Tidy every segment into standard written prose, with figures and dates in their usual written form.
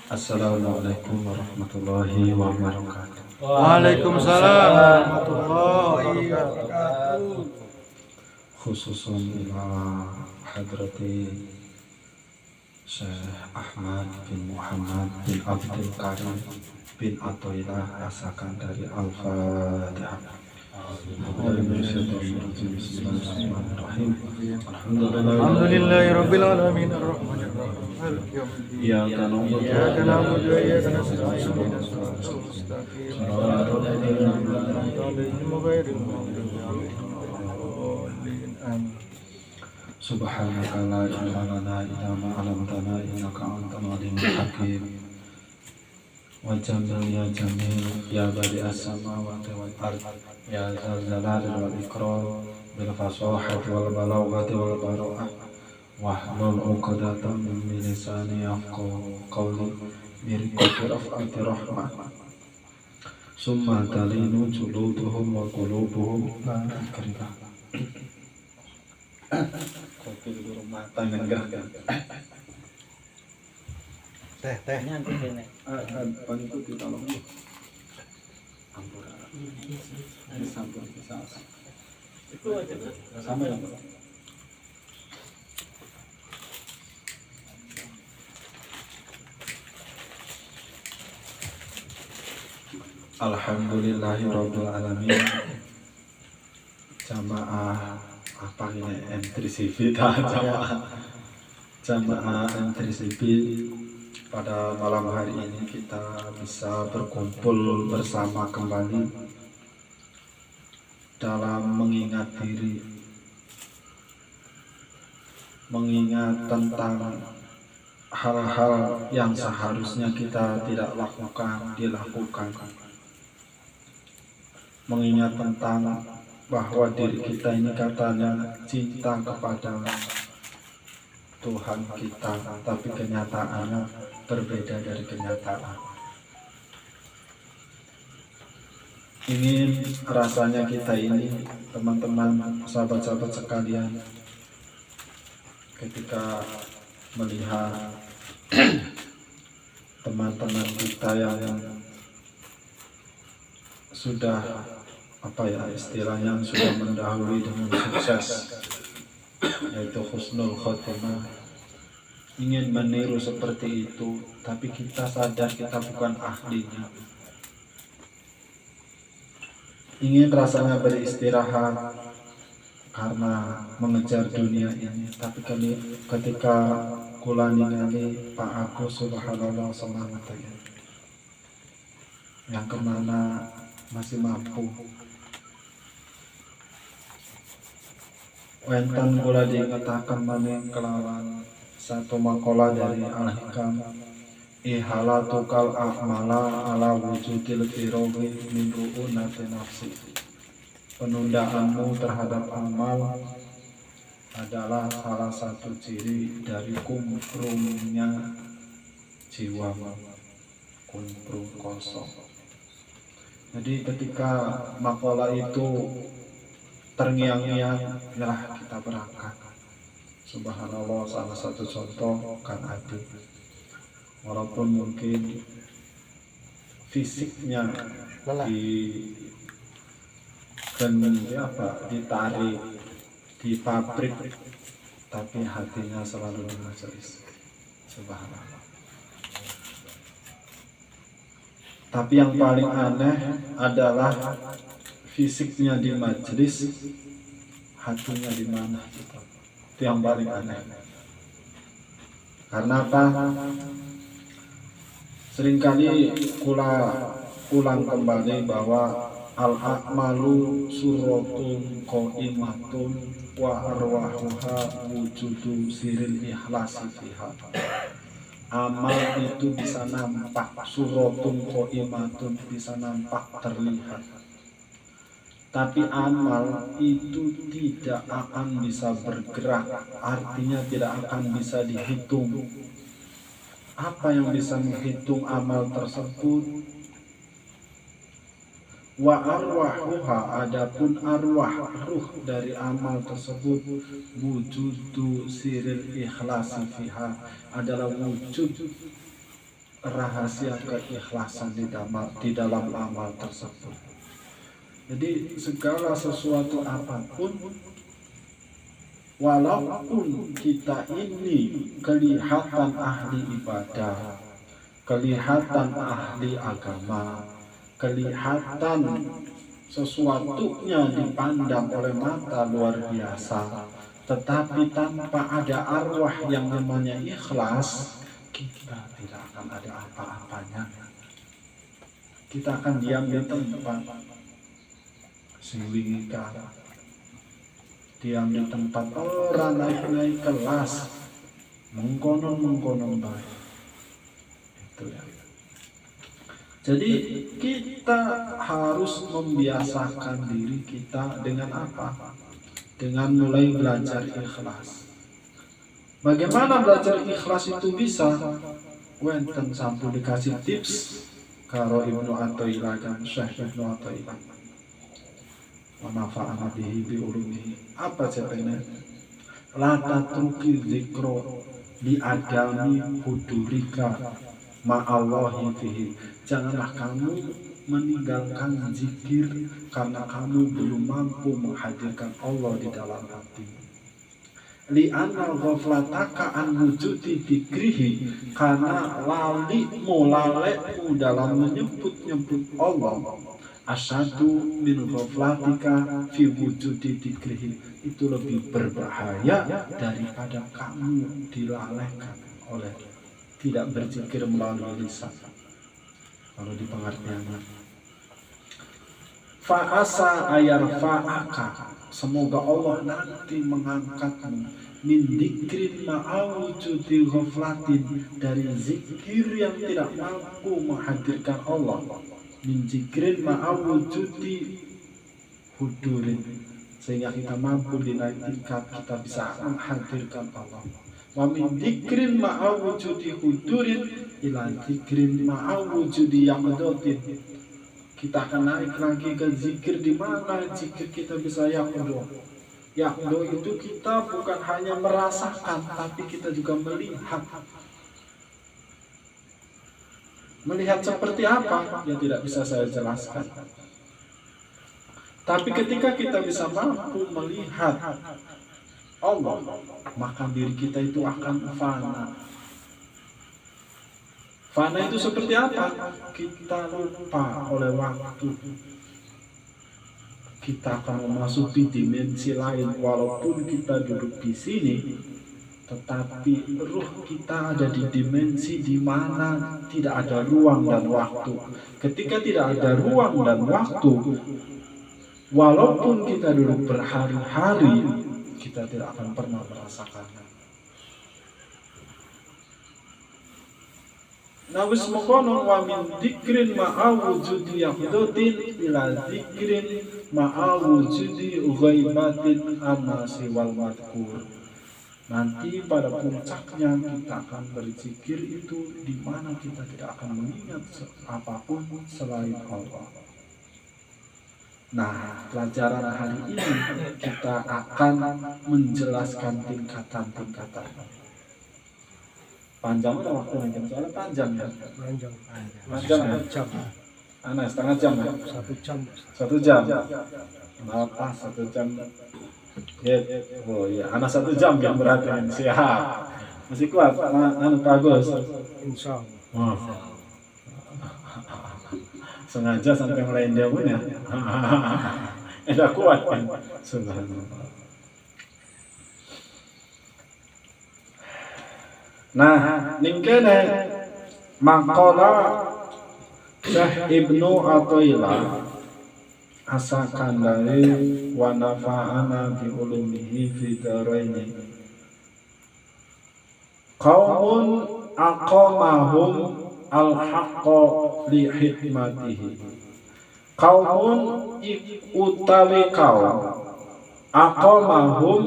Assalamualaikum warahmatullahi wabarakatuh. Waalaikumsalam warahmatullahi wabarakatuh. Khususun ila hadrati Syekh Ahmad bin Muhammad bin Abdul Karim bin Athoillah asakan dari Al-Fatihah. Bismillahirrahmanirrahim. Alhamdulillahi rabbil alamin arrahmanir rahim maliki yaumiddin. Iyyaka na'budu Iyyaka na'budu wa iyyaka nasta'in ihdinas siratal mustaqim siratal ladzina an'amta 'alaihim ghairil maghdubi 'alaihim waladdallin. Amin. Subhanaka la ilma lana illa ma 'allamtana innaka antal alimul hakim. Wa jamil ya jamil ya badi'as samawati wal ard ya zal jalali wal ikram bil fasahati wal balaghati wal bara'ah wahlul 'uqdatam min lisani yafqahu qawli birikati raf'ati rahmah summa talinu juluduhum wa qulubuhum la ikrah. Kopi di rumah tangan gerak. Teh. Bantu ditolong. Ampura. Ini sampun bisa. Itu aja. Sampai lah. Alhamdulillahirabbil alamin. Jamaah apa ini M3CV jamaah M3CV, pada malam hari ini kita bisa berkumpul bersama kembali dalam mengingat diri, mengingat tentang hal-hal yang seharusnya kita tidak dilakukan, mengingat tentang bahwa diri kita ini katanya cinta kepada Tuhan kita, tapi kenyataannya berbeda dari kenyataan. Ingin rasanya kita ini, teman-teman, sahabat-sahabat sekalian, ketika melihat teman-teman kita yang sudah istilahnya sudah mendahului dengan sukses, yaitu husnul khotimah, ingin meniru seperti itu, tapi kita sadar kita bukan ahlinya. Ingin rasanya beristirahat karena mengejar dunia ini, tapi ketika kula ningali Pak Agus subhanallah semangat yang kemana masih mampu. Wenten kula diingetaken maning kelawan satu makalah dari Al-Hikam, ihalatukal a'mala ala wujudil firohi min ru'unati nafsi. Penundaanmu terhadap amal adalah salah satu ciri dari kumprumnya jiwa, kumprung kosong. Jadi ketika makalah itu terngiang-ngiang, yalah kita berangkat. Subhanallah, salah satu contoh kan Abi, walaupun mungkin fisiknya ditarik di pabrik, tapi hatinya selalu di majelis. Subhanallah. Tapi yang paling aneh adalah fisiknya di majelis, hatinya di mana? Itu yang paling aneh. Karena apa? Seringkali kula ulang kembali bahwa al-a'malu suratun qaimatun wa arwahuha wujudu siril ikhlasi fiha. Amal itu bisa nampak, suratun qaimatun bisa nampak, terlihat. Tapi amal itu tidak akan bisa bergerak, artinya tidak akan bisa dihitung. Apa yang bisa menghitung amal tersebut? Wa arwahuha, adapun arwah, ruh dari amal tersebut, wujudu siril ikhlasi fiha, adalah wujud rahasia keikhlasan di dalam amal tersebut. Jadi segala sesuatu apapun, walaupun kita ini kelihatan ahli ibadah, kelihatan ahli agama, kelihatan sesuatunya dipandang oleh mata luar biasa, tetapi tanpa ada arwah yang namanya ikhlas, kita tidak akan ada apa-apanya. Kita akan diam di tempat, siwika, diam di tempat, orang naik-naik kelas, mengkonon baik. Itu ya. Jadi kita harus membiasakan diri kita dengan apa? Dengan mulai belajar ikhlas. Bagaimana belajar ikhlas itu bisa? Wenten sampai dikasih tips karo Ibnu Athaillah kan, Syekh Ibnu Athaillah. Wa nafa'ana bihi bi ulumihi. Apa ceritanya? La tatruki dzikra li adami hudurika ma'allahi fihi. Janganlah kamu meninggalkan zikir karena kamu belum mampu menghadirkan Allah di dalam hati. Li'anna ghaflataka an wujudi dzikrihi, karena lalimu lalekmu dalam menyebut-nyebut Allah asyadu min ghaflatika fi wujudi dzikrihi, itu lebih berbahaya daripada kamu dilalaikan oleh tidak berzikir melalui lisan. Kalau di pengertiannya, fa'asa ayarfa'aka, semoga Allah nanti mengangkatmu min dzikrin ma'awujudi ghaflatin, dari zikir yang tidak mampu menghadirkan Allah, min dzikrin ma'awujudi hudurin, sehingga kita mampu dinaikkan, kita bisa menghadirkan Allah. Wa min dzikrin ma'awujudi hudurin ila dzikrin ma'awujudi yaqdatin, kita akan naik lagi ke zikir di mana zikir kita bisa yaqdo. Yaqdo itu kita bukan hanya merasakan, tapi kita juga melihat. Melihat seperti apa? Ya tidak bisa saya jelaskan. Tapi ketika kita bisa mampu melihat Allah, maka diri kita itu akan fana. Fana itu seperti apa? Kita lupa oleh waktu. Kita akan memasuki dimensi lain, walaupun kita duduk di sini, tetapi ruh kita ada di dimensi di mana tidak ada ruang dan waktu. Ketika tidak ada ruang dan waktu, walaupun kita duduk berhari-hari, kita tidak akan pernah merasakannya. Nawis mukono wa min dzikrin ma'awujudi yaqdatin ila dzikrin ma'awujudi ghaibatin amasi wal madkur. Nanti pada puncaknya kita akan berzikir itu di mana kita tidak akan mengingat apapun selain Allah. Nah, pelajaran hari ini kita akan menjelaskan tingkatan-tingkatan. Panjang atau waktu nanti? Soalnya panjang ya? Panjang ya? Jam. Setengah jam ya? 1 jam. 1 jam? Kenapa 1 jam? Ya, oh iya, 1 jam yang berarti. Siap. Masih kuat? Bagus. Insya Allah. Sengaja sampai melendeng pun ya? Tidak kuat kan? Subhanallah. Nah, ningkene maqala Syekh Ibnu Athaillah asakan dari wa nafa'ana bi ulumihi fi daraini. Qaumun aqamahum al-haqqa li hikmatihi. Qaumun utawi kaum aqamahum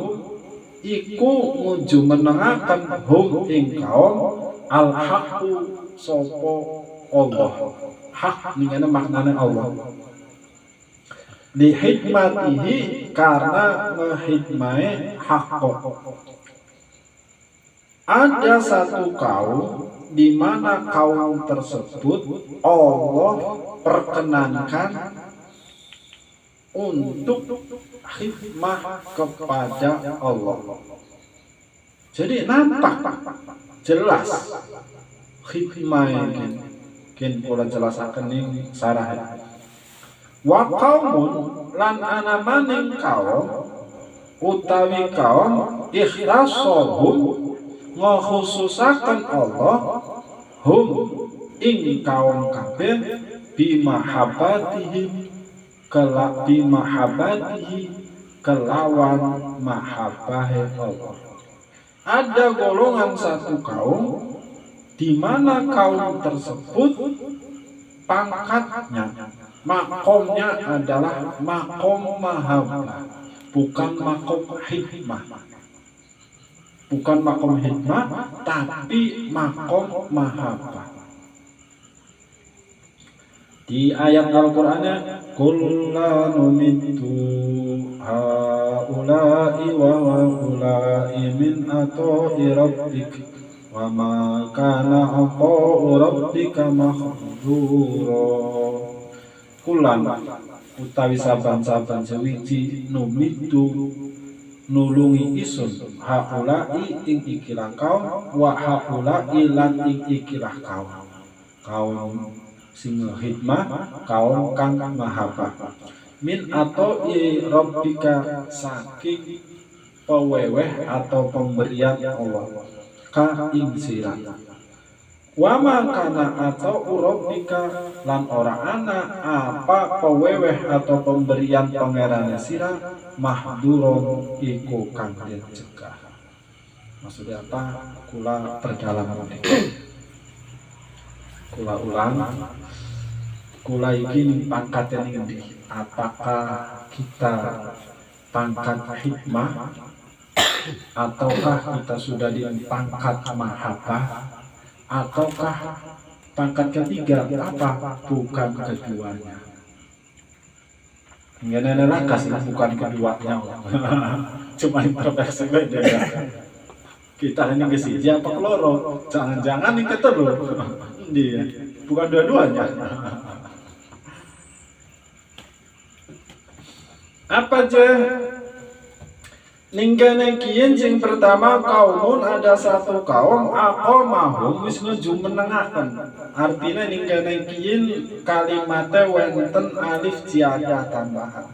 iku nguju menengaken hum ing kaum al-haqqu sapa Allah. Hak ningene maknane Allah. Li hikmatihi, karena ngehikmai haqq. ada satu kaum di mana kaum tersebut Allah perkenankan untuk khidmah kepada Allah. Jadi nampak jelas khidmah ini. Kin kula jelasaken ning sarah. Wa qaumun lan ana maning kaum utawi kaum ikhlasohum ngkhususaken Allah hum ing kaum kabeh bimahabbatihi kelawan mahabbahe Allah. Ada golongan satu kaum di mana kaum tersebut pangkatnya, makomnya adalah makom mahabbah, bukan makom hikmah. Bukan makom hikmah, tapi makom mahabbah. Di ayat Al-Qur'annya, "Kullan numittu haula'i wa haula'i min ata'i rabbik wa ma kana ata'u rabbika mahdura." Kullan utawi saban-saban sewiji numittu nulungi isun haula'i ing ikilah kaum wa haula'i lan ing ikilah kaum sing hikmah, kaum kang mahabbah min atau rabbika saking peweweh atau pemberian Allah ka ing sira wa ma kana atau rabbika lan ora ana apa peweweh atau pemberian pangerane sira mahduron iku kang dicegah. Maksudnya apa? Kula perdalam kula ulang, kula iki pangkatnya ning apakah kita pangkat hikmah ataukah kita sudah di pangkat mahabbah ataukah pangkat ketiga apa? Bukan keduanya. Nggak ada lakas, bukan keduanya. Cuma introspeksi beda ya. Kita hanya kesiji apa keloro, jangan-jangan ini ketelu. Dia bukan dua-duanya. Apa aja? Ninggane kiyen sing pertama kaumun ada satu kaum aqamahum wis nuju menengaken. Artinya ninggane kiyen kalimate wonten alif ziyadah tambahan.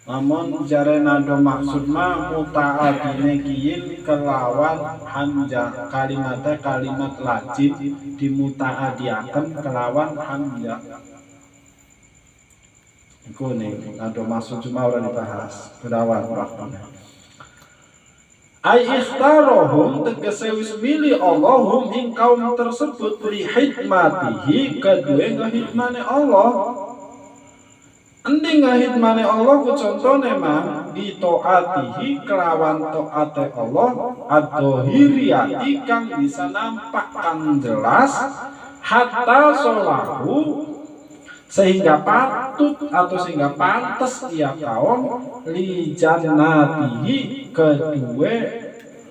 Namun jare nado maksud ma mutaadine kiyin kelawan hamzah kalimate kalimat lazim dimutaadiaken kelawan hamzah. Iku nih nado maksud cuma ora dibahas kedawan waktunya. Ai ikhtarohum tegese wis milih Allahum ing kaum tersebut li hikmatihi kedue ngahikmane Allah. Endi ngahidmane Allah ku contone mah ditaatihi kelawan taate Allah ad-dhahiriyati kang bisa nampak kang jelas hatta solahu sehingga patut atau sehingga pantas ia kaum li jannatihi kedue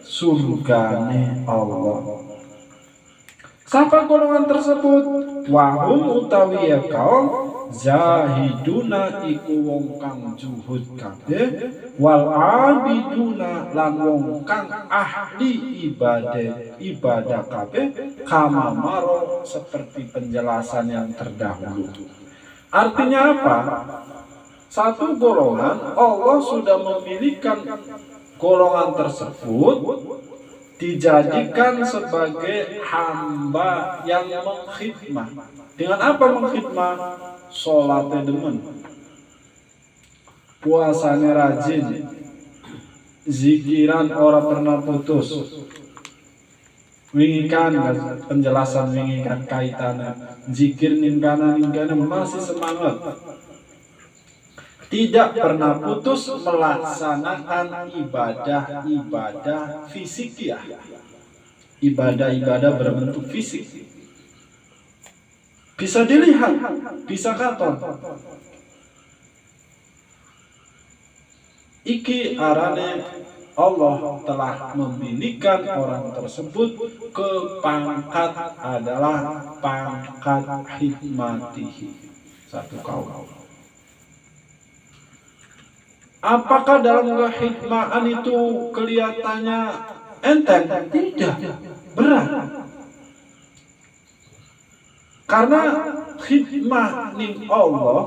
surgane Allah. Siapa golongan tersebut? Wahum utawi ya kaum zahiduna iku wong kang juhud kabeh wal abiduna lan wong kang ahli ibadah kabeh kama maro seperti penjelasan yang terdahulu. Artinya apa? Satu golongan Allah sudah memilihkan golongan tersebut dijadikan sebagai hamba yang mengkhidmah. Dengan apa mengkhidmah? Sholatnya demen, puasanya rajin, zikiran ora pernah putus. Wingikan penjelasan wingikan kaitannya zikir ningkana masih semangat. Tidak pernah putus melaksanakan ibadah fisik ya. Ibadah berbentuk fisik. Bisa dilihat, bisa katon. Iki arane Allah telah memilihkan orang tersebut ke pangkat adalah pangkat hikmatihi, satu kaum. Apakah dalam kehikmahan itu kelihatannya enteng? Tidak, berat. Karena hikmah ning Allah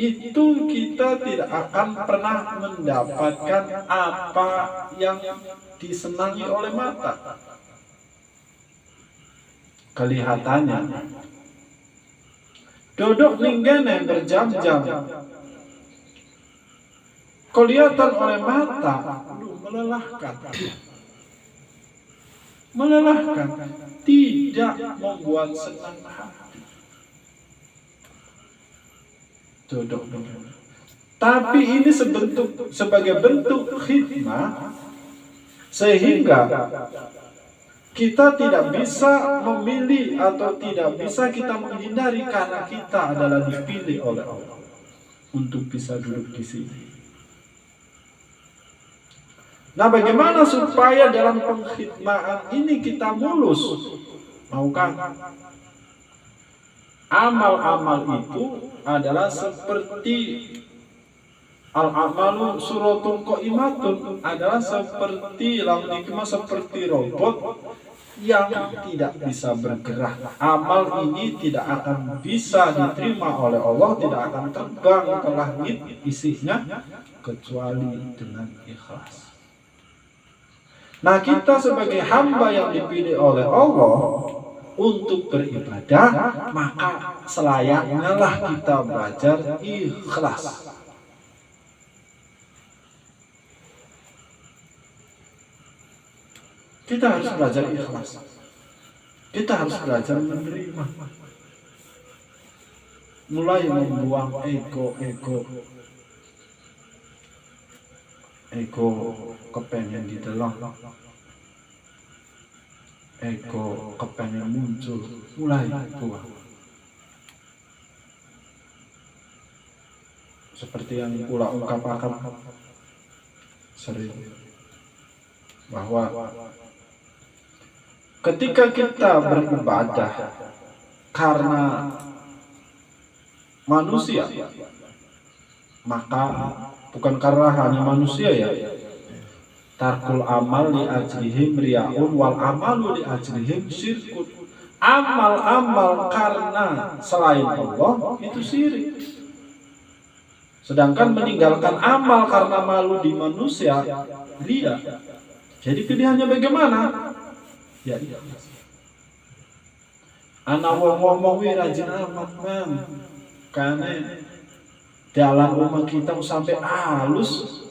itu kita tidak akan pernah mendapatkan apa yang disenangi oleh mata. Kelihatannya duduk ninggene berjam-jam, kelihatan oleh mata, melelahkan. Melelahkan, tidak membuat senang hati. Duduk. Tapi ini sebagai bentuk hikmah, sehingga kita tidak bisa memilih atau tidak bisa kita menghindari karena kita adalah dipilih oleh Allah untuk bisa duduk di sini. Nah, bagaimana supaya dalam penghikmahan ini kita mulus? Maukah? Amal-amal itu adalah seperti al-amalu suratun qaimatun, adalah seperti seperti robot yang tidak bisa bergerak. Amal ini tidak akan bisa diterima oleh Allah, tidak akan terbang ke langit isinya kecuali dengan ikhlas. Nah, kita sebagai hamba yang dipilih oleh Allah untuk beribadah, maka selayaknya lah kita belajar ikhlas. Kita harus belajar ikhlas. Kita harus belajar menerima. Mulai membuang ego kepengen ditelok, ego kepengen muncul, mulai buang. Seperti yang pula ungkapkan sering, bahwa ketika kita beribadah karena manusia, maka bukan karena hanya manusia ya. Tarkul amal li ajrihim ria'un wal amalu li ajrihim syirkun. Amal-amal karena selain Allah itu syirik. Sedangkan meninggalkan amal karena malu di manusia ria. Jadi pilihannya bagaimana? Ya iya. Anak ngomong rajin amat man. Karena jalan rumah kita sampai halus,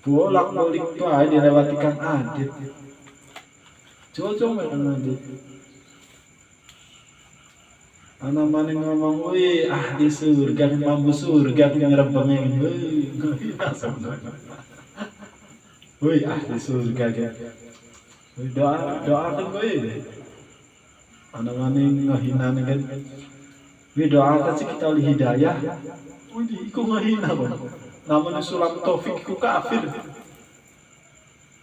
bolak-balik tuh aja dilewati Kang Adit. Coba Kang Adit. Anak mana ngomong, wih ahli surga, mampu surga, ngerebengin, wih ahli surga kan. Doakan wih. Anak mana ngehina kan. Wih doakan sih kita oleh hidayah. Wih iku ngehina bang. Namun Sulam Taufik itu kafir.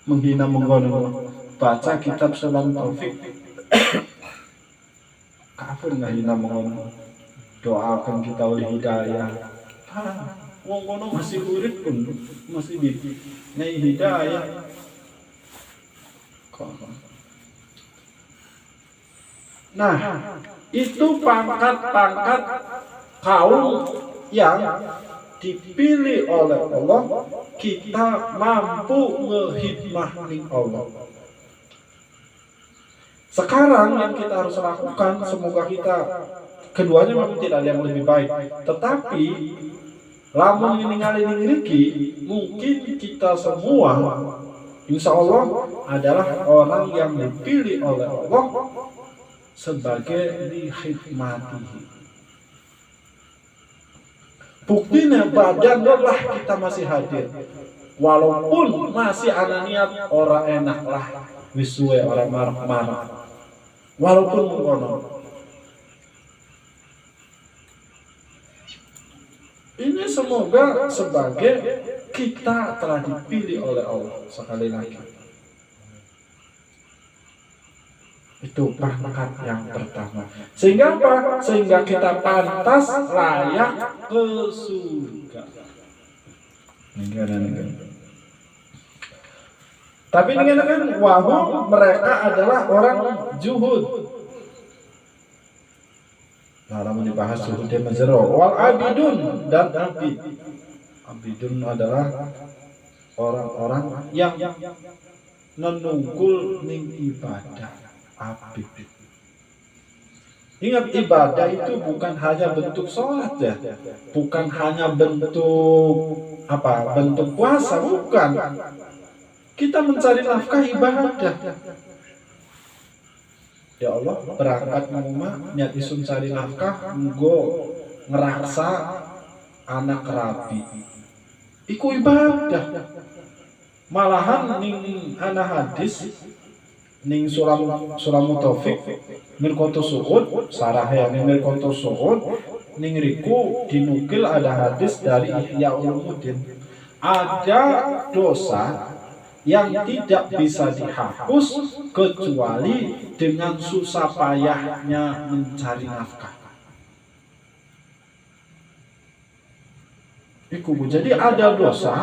Menghina menggono. Baca kitab Sulam Taufik. Kafir ngehina menggono. Doakan kita oleh hidayah. Wong kono masih urip pun masih di nei hidayah. Nah, itu pangkat-pangkat kaum yang dipilih oleh Allah, kita mampu ngehikmah ning Allah. Sekarang yang kita harus lakukan, semoga kita keduanya memang tidak ada yang lebih baik, tetapi lamun ningali ning riki, mungkin kita semua insya Allah adalah orang yang dipilih oleh Allah sebagai dihikmatihi. Buktinya badan lah kita masih hadir. Walaupun masih ada niat orang enak lah, wisuwe orang marah-marah. Walaupun mengkono. Ini semoga sebagai kita telah dipilih oleh Allah sekali lagi. Itu pangkat yang pertama. Sehingga apa? Sehingga kita pantas layak ke surga. Tapi ini kan wahum mereka adalah orang juhud. Nah, namun dibahas juhud dia mazero. Wal abidun dan abid. Abidun adalah orang-orang yang menunggul ning ibadah. Abid. Ingat, ibadah itu bukan hanya bentuk sholat ya, bukan hanya bentuk bentuk puasa, bukan. Kita mencari nafkah ibadah. Ya Allah, berangkat rumah niat isun cari nafkah, nggo ngerasa anak rabi. Iku ibadah. Malahan ning ana hadis ning sulam Taufik Mirkoto Suud sarah ning Mirkoto Suud ning riku dinukil ada hadis dari Ihya Ulumuddin, ada dosa yang tidak bisa dihapus kecuali dengan susah payahnya mencari nafkah. Jadi ada dosa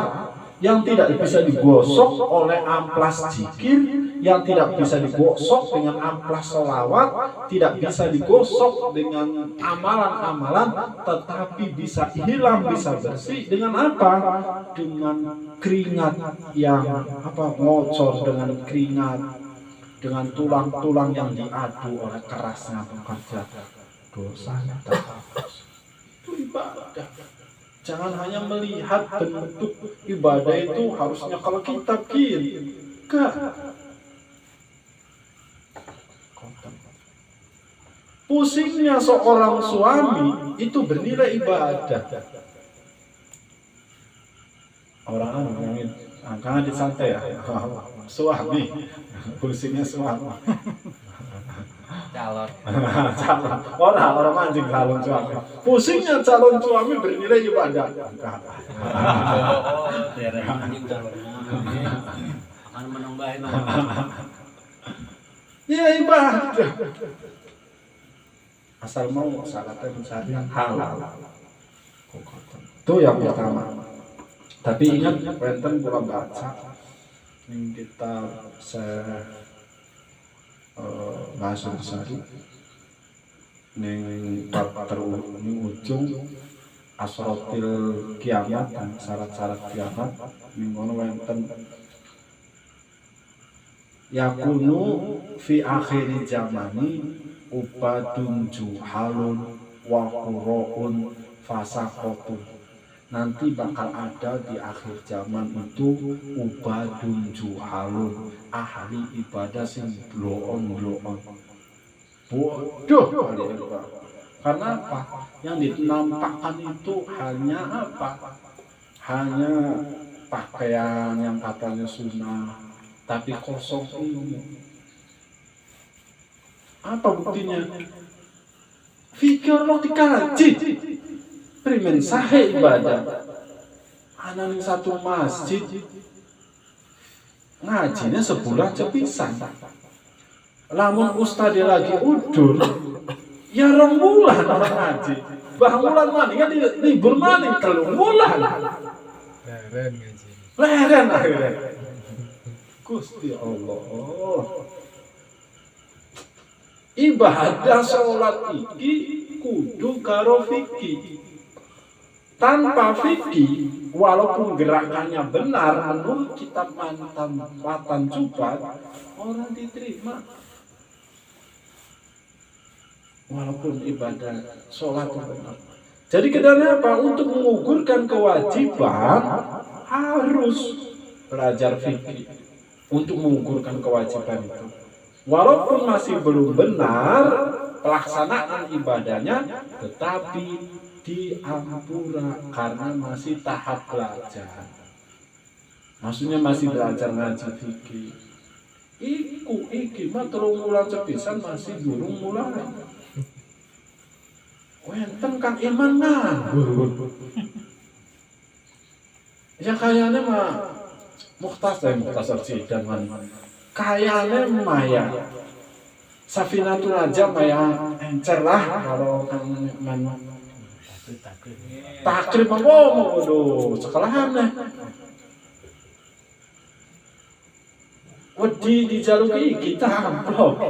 yang tidak bisa digosok oleh amplas zikir, yang tidak bisa digosok dengan amplas sholawat, tidak bisa digosok dengan amalan-amalan, tetapi bisa hilang, bisa bersih dengan apa? Dengan keringat yang ngocor, dengan keringat, dengan tulang-tulang yang diadu oleh kerasnya bekerja. Dosanya terhapus. Itu ibadah. Jangan hanya melihat bentuk ibadah itu harusnya kalau kitab enggak. Pusingnya seorang suami itu bernilai ibadah. Orang ngomongin, jangan disantai ya. Suami, pusingnya suami. Calon. Orang mancing calon suami. Pusingnya calon suami bernilai ibadah. Akan menambahin. Ya ibadah. Asal mau salatnya mencari yang halal. Itu yang pertama. Tapi ingat, wenten kula baca ning kitab bahasa Besari ning bab ujung asrotil kiamat dan syarat-syarat kiamat ning ngono wonten yakunu fi akhir zamani ubadun juhalun wa qura'un fasaqatun. Nanti bakal ada di akhir zaman itu ubadun juhalun, ahli ibadah sing bloon-bloon. Bodoh kali ya. Karena apa? Yang dinampakkan itu hanya apa? Hanya pakaian yang katanya sunnah, tapi kosong ilmu. Apa buktinya? Fikir lo dikaji. Primen sahih ibadah. Anak ning satu masjid ngajinya sebulan cepisan. Lamun ustadz lagi udur, ya rong bulan orang ngaji. Bahulan maning kan libur maning 3 bulan. Leren ngaji. Leren akhirnya. Gusti Allah. Ibadah sholat iki kudu karo fikih. Tanpa fikih, walaupun gerakannya benar menurut kitab Watan Jubat, orang diterima. Walaupun ibadah sholat benar. Jadi kedarnya apa? Untuk mengukurkan kewajiban harus belajar fikih untuk mengukurkan kewajiban itu. Walaupun masih belum benar pelaksanaan ibadahnya, tetapi diampura karena masih tahap belajar. Maksudnya masih belajar ngaji fikih. Iki mah 3 bulan sepisan masih durung mulai. Wenten Kang Iman nganggur. Ya kayaknya mah mukhtasar sidang man. Kayaknya mah ya Safinatul Aja mah ya encer lah kalau man takrib apa mau waduh sekolahan deh. Wedi dijaluki kita amplop.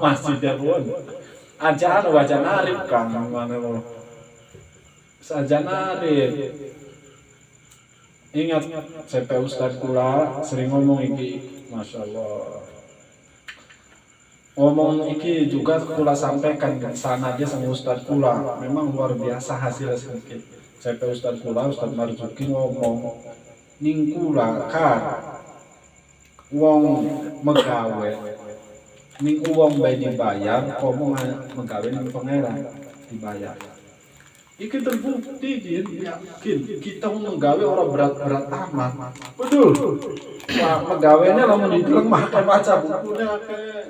Masih dewan. Ajaan wajan arif kan mana lo. Saja narif. Ingat CP Ustadz kula sering ngomong iki, Masya Allah. Ngomong iki juga kula sampaikan ke sana aja sama Ustadz kula. Memang luar biasa hasilnya sedikit. CP Ustadz kula, Ustadz Marzuki ngomong, ning kula kan wong megawe, ning uang bayi dibayar, ngomong megawe ning pangeran dibayar. Iki terbukti yakin kita menggawe orang berat-berat amat. Betul. Wah, pegawainya lamun dideleng mah kayak baca bukunya kayak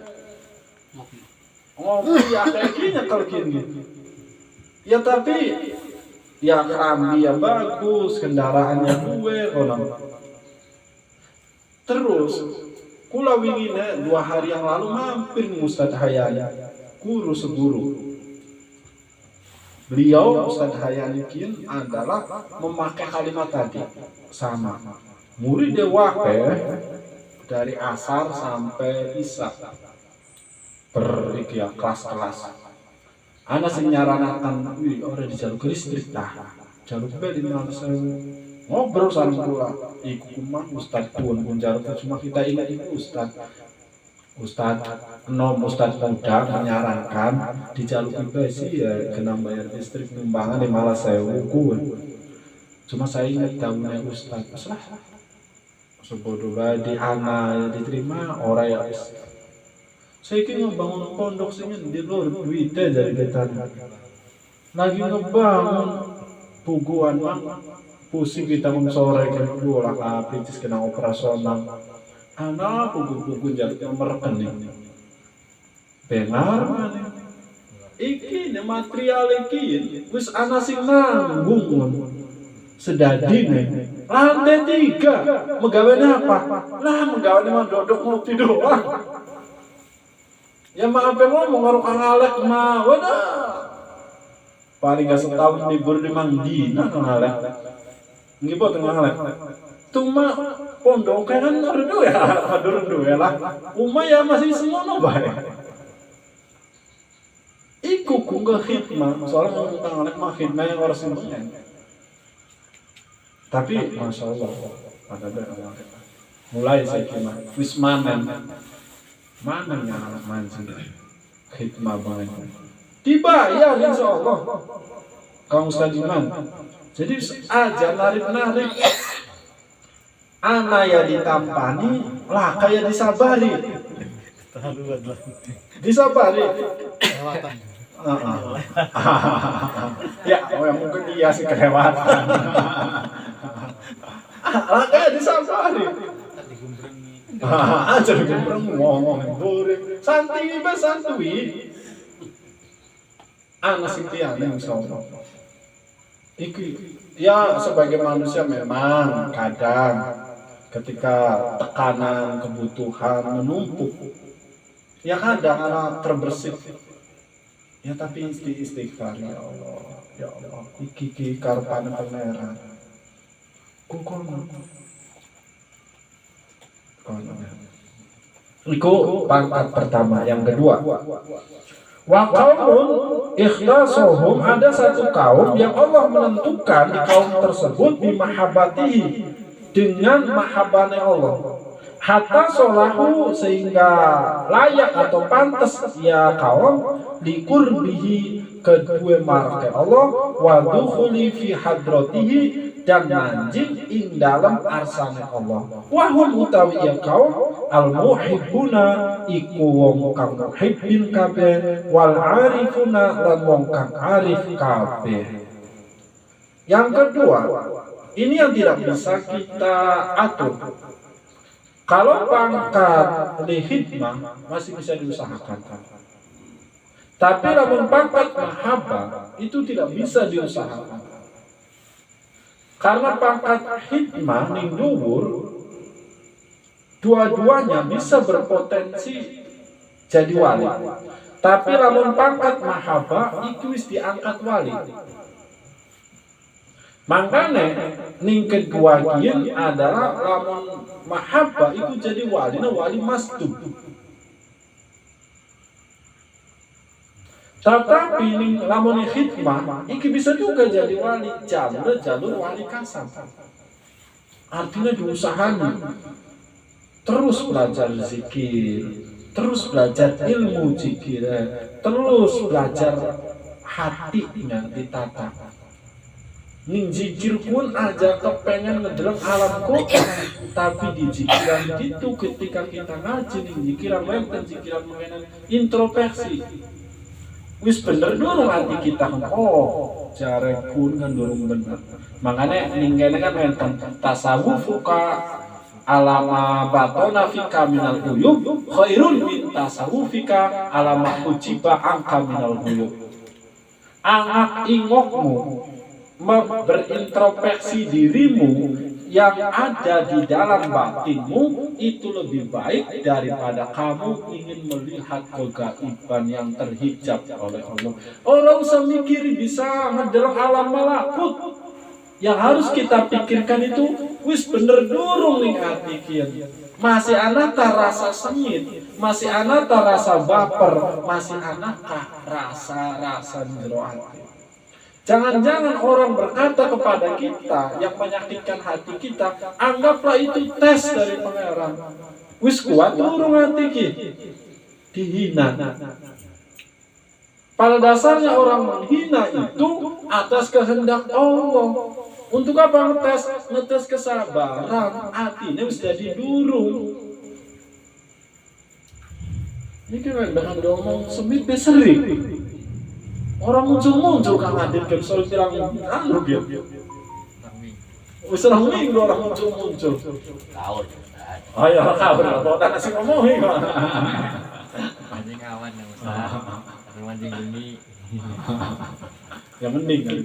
ngopi ya kayak gini kalau gini. Ya tapi ya kerambi ya bagus, kendaraannya duwe kono. Terus kula wingine 2 hari yang lalu mampir nih Ustadz Hayani, guru seguru. Beliau Ustadz Hayanikin adalah memakai kalimat tadi sama murid dewape dari asar sampai isya ya kelas-kelas. Ana sing nyaranakan wih ora di jalur listrik tah. Jalur beli di mana saya ngobrol sama kula. Iku mah Ustadz tuan pun jalur cuma kita ingat itu Ustadz muda menyarankan di jalur sih ya kena bayar listrik numbangan 5.000 cuma saya ingat tahunnya Ustadz lah sebodoh di ana diterima orang ya saya kira ngebangun pondok sih di luar duitnya jadi kita lagi ngebangun puguan pusing kita sore kan bola api kena operasional anak buku-buku jadi nomor rekening benar mana iki material iki wis ana sing nanggung sedadi nih lantai 3 megawene apa lah megawene mah dodok ngopi doang ya maaf ngomong karo Kang Alek mah wadah paling gak setahun libur di Mandina Kang Alek ngibot Kang Alek cuma pondok kan ada dua lah umma ya masih semono bae iku kunggah khidmah soalnya ngomong Kang Alek mah khidmah yang harus simpengan tapi Masya Allah ada mulai saya khidmah wis manen yang anak mancing khidmah banget dibayar insya Allah Kang Ustadz Iman jadi aja narik anak ya ditampani lah kayak disabari ya yang mungkin dia sih kelewatan lah kayak disabari aja digumbreng ngomong boring santui anak sintiane insyaallah iki ya sebagai manusia memang kadang ketika tekanan kebutuhan menumpuk ya kadang anak terbersit ya tapi istighfar ya Allah iki karepane pangeran kukul iku pangkat pertama. Yang kedua wa qaumun ikhtasuhum ada satu kaum yang Allah menentukan di kaum tersebut bimahabbatihi dengan mahabbahnya Allah hatta solahu sehingga layak atau pantas ya kaum dikurbihi kedua marke Allah wa dukhuli fi hadratihi dan manjing ing dalam arsane Allah wa hum utawi ya kaum al muhibbuna iku wong kang muhibbin kabeh wal arifuna lan wong kang arif kabeh. Yang kedua ini yang tidak bisa kita atur. Kalau pangkat lihidmah masih bisa diusahakan. Tapi lamun pangkat mahabbah itu tidak bisa diusahakan. Karena pangkat hikmah ning dhuwur dua-duanya bisa berpotensi jadi wali. Tapi lamun pangkat mahabbah itu wis diangkat wali. Makanya ning kedua kieu adalah lamun mahabbah itu jadi wali, wali masdud. Tetapi ning lamun hikmah iki bisa juga jadi wali, jalur wali kasam. Artinya diusahani terus belajar zikir, terus belajar ilmu zikir, terus belajar hatinya ditata. Ning zikir pun aja kepengen ngedeleng alam kota, tapi di zikiran itu ketika kita ngaji ning zikiran dan zikiran mengenai introspeksi. Wis bener dulu hati kita, oh jare pun kan durung bener. Makanya ning kene kan enten tasawuf ka alama batona fika minal uyub khairun min tasawufika alama ujiba angka minal uyub. Angak ingokmu berintrospeksi dirimu yang ada di dalam batinmu itu lebih baik daripada kamu ingin melihat kegaiban yang terhijab oleh Allah. Orang usah mikir bisa ngedeleng alam malakut. Yang harus kita pikirkan itu wis bener durung ning hati kieu. Masih anata rasa sengit, masih anata rasa baper, masih anata rasa jero hati. Jangan-jangan orang berkata kepada kita yang menyakitkan hati kita, anggaplah itu tes dari pangeran. Wis kuat durung hati kita dihina. Pada dasarnya orang menghina itu atas kehendak Allah. Untuk apa ngetes? Ngetes kesabaran, hatinya wis jadi durung. Ini kan dengan ngomong semit beseri. Orang muncul kan hadir ke soal tirang anu gitu. Wis orang minggu orang muncul. Kaur. Ayo kabar, kok tak nasi ngomongin. Mancing awan yang Ustaz. Atau mancing bumi. Yang mending kali.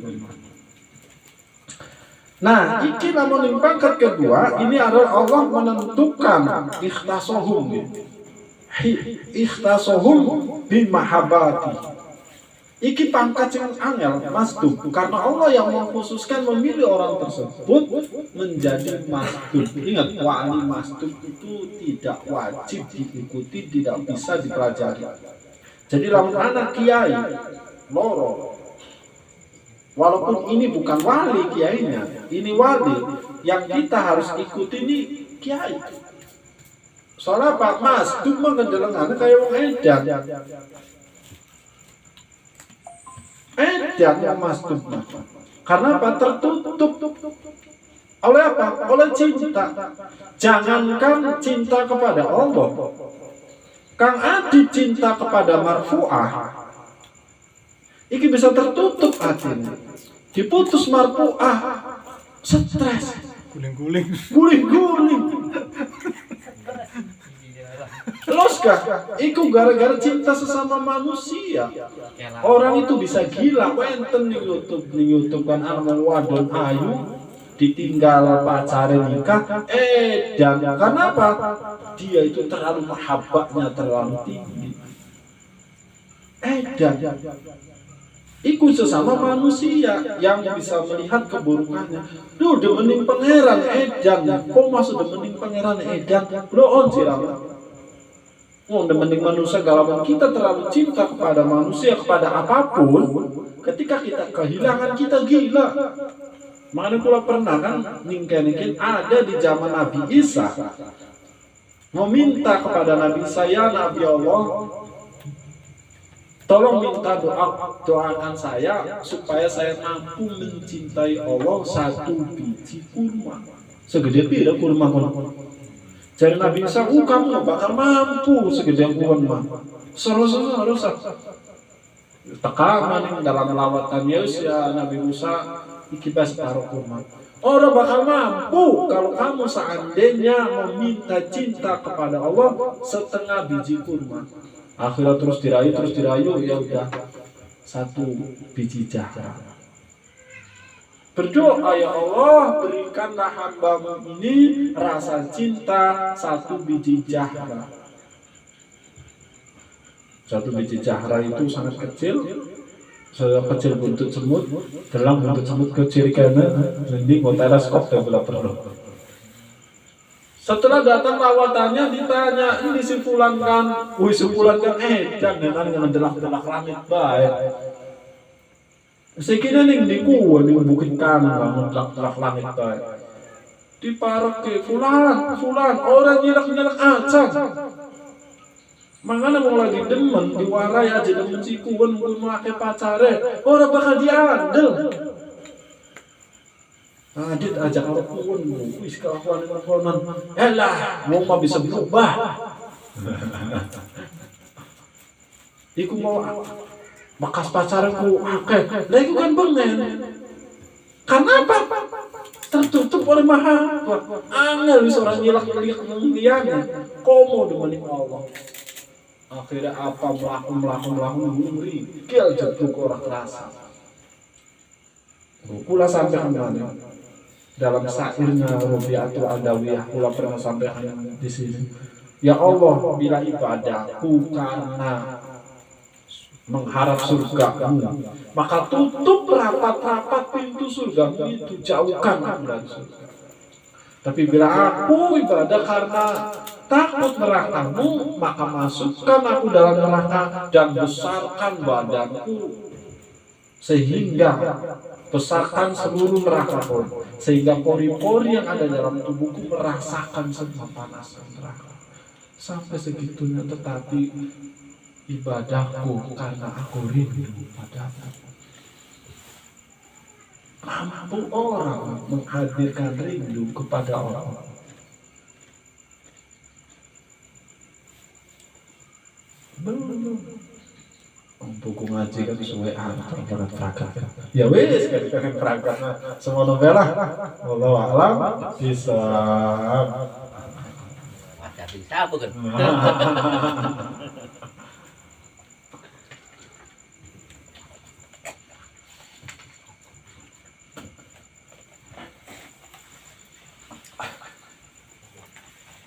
Nah, iki lamun ing pangkat kedua, ini adalah Allah menentukan ikhtasohum. Ikhtasohum bi mahabbati. Iki pangkat yang angel masdud karena Allah yang mengkhususkan memilih orang tersebut menjadi masdud. Ingat, wali masdud itu tidak wajib diikuti, tidak bisa dipelajari. Jadi lamun anak kiai loro, walaupun ini bukan wali kiainya, ini wali yang kita harus ikuti ini kiai. Soalnya Pak Masdud mengendelengan kayak wong edan. Edan masdud. Karena apa? Tertutup. Oleh apa? Oleh cinta. Jangankan cinta kepada Allah, kang adi cinta kepada marfu'ah, iki bisa tertutup hatinya. Diputus marfu'ah, stres, guling-guling. Terus kah? Iku gara-gara cinta sesama manusia. Orang itu bisa gila. Wenten ning YouTube kan anak wadon ayu ditinggal pacare nikah. Dan karena apa? Dia itu terlalu mahabbahnya terlalu tinggi. Dan iku sesama manusia yang bisa melihat keburukannya. Duh, demening pangeran edan. Kok maksud demening pangeran edan? Lo on sirama. Oh, demening manusia galaman kita terlalu cinta kepada manusia, kepada apapun. Ketika kita kehilangan, kita gila. Makanya pula pernah kan ningkin ada di zaman Nabi Isa meminta kepada Nabi saya, Nabi Allah, tolong minta doakan saya supaya saya mampu mencintai Allah satu biji kurma. Segede pira kurma kono? Jadi Nabi Isa, kamu gak bakal mampu segede kurma. Harus tekanan dalam lawatan ya Nabi Musa iki separuh kurma. Orang bakal mampu kalau kamu seandainya meminta cinta kepada Allah setengah biji kurma. Akhirnya terus dirayu ya udah satu biji jarak. Berdoa, ya Allah, berikanlah hamba-Mu ini rasa cinta 1 biji jahra. 1 biji jahra itu sangat kecil, sekecil buntut semut, dalam buntut semut kecil karena rending teleskop dan bola perlu. Setelah datang lawatannya ditanya, ini si fulan kan, jangan delak-delak langit baik. Sekira ning diku ning bukit kanan delak-delak langit baik. Diparek ke fulan, orang nyilak-nyilak aja. Mangana mau lagi demen diwarai aja demen cikuan mun make pacare, ora bakal diandel. Adit ajak pun wis kelakuan. Elah, mau mah bisa berubah. Iku mau bekas pacarku akeh. Lah iku kan bengen. Kenapa? Tertutup oleh maha. Angel wis ora nyilak-nyilak nang liyane. Komo demening Allah. Akhirnya apa melaku ngurigil jatuh ke orang kerasa. Kula sampaikan mana dalam syairnya Rubiatul Adawiyah, kula pernah sampaikan di sini. Ya Allah, bila ibadahku karena mengharap surga-Mu, maka tutup rapat-rapat pintu surga-Mu itu, jauhkan aku dari surga. Tapi bila aku ibadah karena takut neraka-Mu, maka masukkan aku dalam neraka dan besarkan badanku sehingga besarkan seluruh neraka pun, sehingga pori-pori yang ada dalam tubuhku merasakan semua panas neraka. Sampai segitunya, tetapi ibadahku karena aku rindu padamu. Mampu orang menghadirkan rindu kepada Allah. Belum. Buku ngaji kan sesuai para perangkat. Ya wes, kan perangkat semua novela. Wallahu a'lam bishawab. Macam siapa kan?